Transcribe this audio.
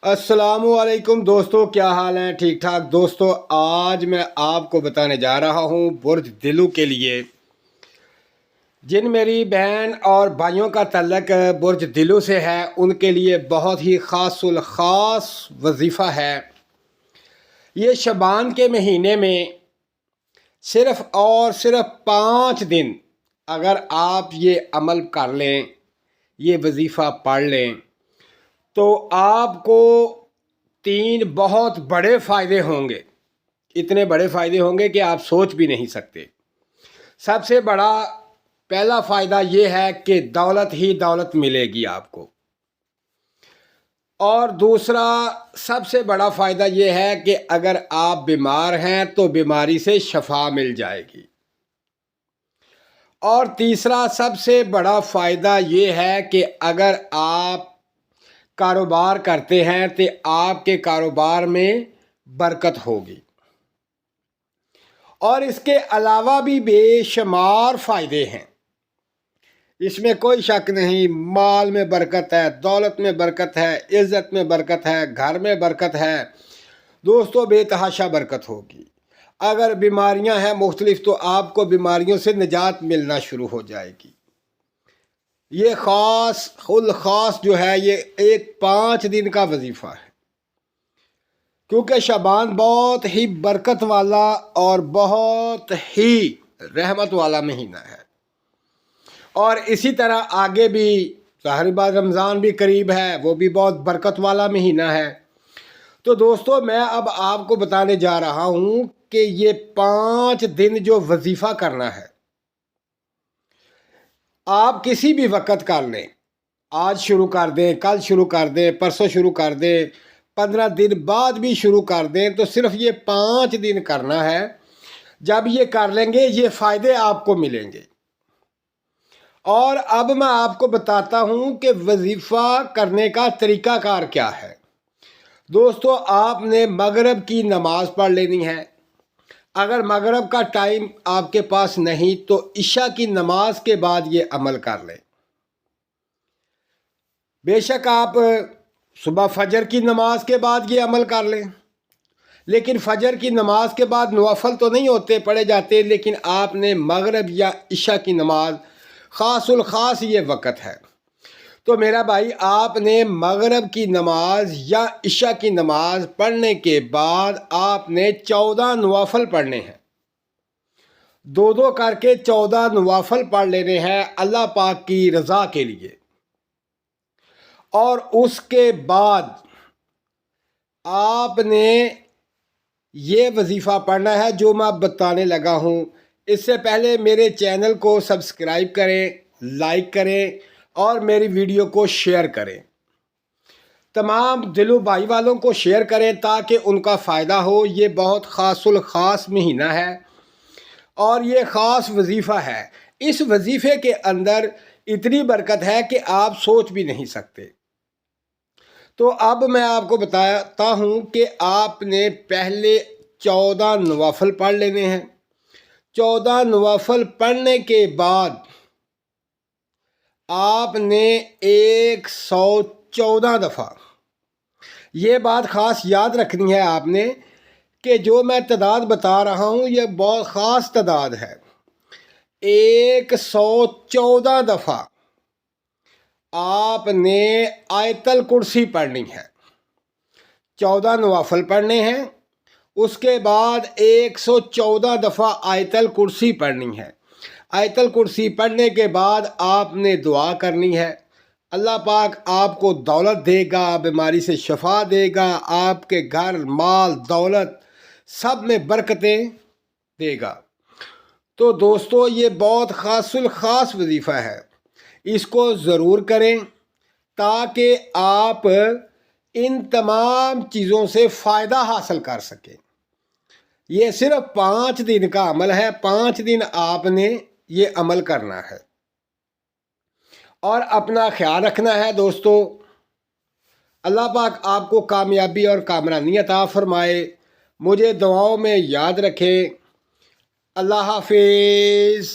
السلام علیکم دوستو، کیا حال ہیں؟ ٹھیک ٹھاک دوستو۔ آج میں آپ کو بتانے جا رہا ہوں برج دلو کے لیے جن میری بہن اور بھائیوں کا تعلق برج دلو سے ہے، ان کے لیے بہت ہی خاص الخاص وظیفہ ہے۔ یہ شعبان کے مہینے میں صرف اور صرف 5 دن اگر آپ یہ عمل کر لیں، یہ وظیفہ پڑھ لیں، تو آپ کو 3 بہت بڑے فائدے ہوں گے۔ اتنے بڑے فائدے ہوں گے کہ آپ سوچ بھی نہیں سکتے۔ سب سے بڑا پہلا فائدہ یہ ہے کہ دولت ہی دولت ملے گی آپ کو، اور دوسرا سب سے بڑا فائدہ یہ ہے کہ اگر آپ بیمار ہیں تو بیماری سے شفا مل جائے گی، اور تیسرا سب سے بڑا فائدہ یہ ہے کہ اگر آپ کاروبار کرتے ہیں تو آپ کے کاروبار میں برکت ہوگی، اور اس کے علاوہ بھی بے شمار فائدے ہیں، اس میں کوئی شک نہیں۔ مال میں برکت ہے، دولت میں برکت ہے، عزت میں برکت ہے، گھر میں برکت ہے دوستو، بے تحاشا برکت ہوگی۔ اگر بیماریاں ہیں مختلف تو آپ کو بیماریوں سے نجات ملنا شروع ہو جائے گی۔ یہ خاص جو ہے یہ ایک 5 دن کا وظیفہ ہے، کیونکہ شعبان بہت ہی برکت والا اور بہت ہی رحمت والا مہینہ ہے، اور اسی طرح آگے بھی ظاہر بات رمضان بھی قریب ہے، وہ بھی بہت برکت والا مہینہ ہے۔ تو دوستو، میں اب آپ کو بتانے جا رہا ہوں کہ یہ 5 دن جو وظیفہ کرنا ہے، آپ کسی بھی وقت کر لیں، آج شروع کر دیں، کل شروع کر دیں، پرسوں شروع کر دیں، 15 دن بعد بھی شروع کر دیں، تو صرف یہ 5 دن کرنا ہے۔ جب یہ کر لیں گے یہ فائدے آپ کو ملیں گے۔ اور اب میں آپ کو بتاتا ہوں کہ وظیفہ کرنے کا طریقہ کار کیا ہے۔ دوستو، آپ نے مغرب کی نماز پڑھ لینی ہے۔ اگر مغرب کا ٹائم آپ کے پاس نہیں تو عشاء کی نماز کے بعد یہ عمل کر لیں۔ بے شک آپ صبح فجر کی نماز کے بعد یہ عمل کر لیں، لیکن فجر کی نماز کے بعد نوافل تو نہیں ہوتے، پڑھے جاتے، لیکن آپ نے مغرب یا عشاء کی نماز خاص الخاص یہ وقت ہے، تو میرا بھائی آپ نے مغرب کی نماز یا عشاء کی نماز پڑھنے کے بعد آپ نے 14 نوافل پڑھنے ہیں، 2 کر کے 14 نوافل پڑھ لینے ہیں اللہ پاک کی رضا کے لیے۔ اور اس کے بعد آپ نے یہ وظیفہ پڑھنا ہے جو میں بتانے لگا ہوں۔ اس سے پہلے میرے چینل کو سبسکرائب کریں، لائک کریں اور میری ویڈیو کو شیئر کریں، تمام دلو بھائی والوں کو شیئر کریں تاکہ ان کا فائدہ ہو۔ یہ بہت خاص الخاص مہینہ ہے اور یہ خاص وظیفہ ہے۔ اس وظیفے کے اندر اتنی برکت ہے کہ آپ سوچ بھی نہیں سکتے۔ تو اب میں آپ کو بتاتا ہوں کہ آپ نے پہلے 14 نوافل پڑھ لینے ہیں۔ 14 نوافل پڑھنے کے بعد آپ نے 114 دفعہ، یہ بات خاص یاد رکھنی ہے آپ نے کہ جو میں تعداد بتا رہا ہوں یہ بہت خاص تعداد ہے۔ 114 دفعہ آپ نے آیت الکرسی پڑھنی ہے۔ 14 نوافل پڑھنے ہیں، اس کے بعد 114 دفعہ آیت الکرسی پڑھنی ہے۔ آیت الکرسی پڑھنے کے بعد آپ نے دعا کرنی ہے، اللہ پاک آپ کو دولت دے گا، بیماری سے شفا دے گا، آپ کے گھر، مال، دولت سب میں برکتیں دے گا۔ تو دوستو، یہ بہت خاص الخاص وظیفہ ہے، اس کو ضرور کریں تاکہ آپ ان تمام چیزوں سے فائدہ حاصل کر سکیں۔ یہ صرف 5 دن کا عمل ہے، 5 دن آپ نے یہ عمل کرنا ہے اور اپنا خیال رکھنا ہے دوستو۔ اللہ پاک آپ کو کامیابی اور کامرانی عطا فرمائے۔ مجھے دعاؤں میں یاد رکھیں۔ اللہ حافظ۔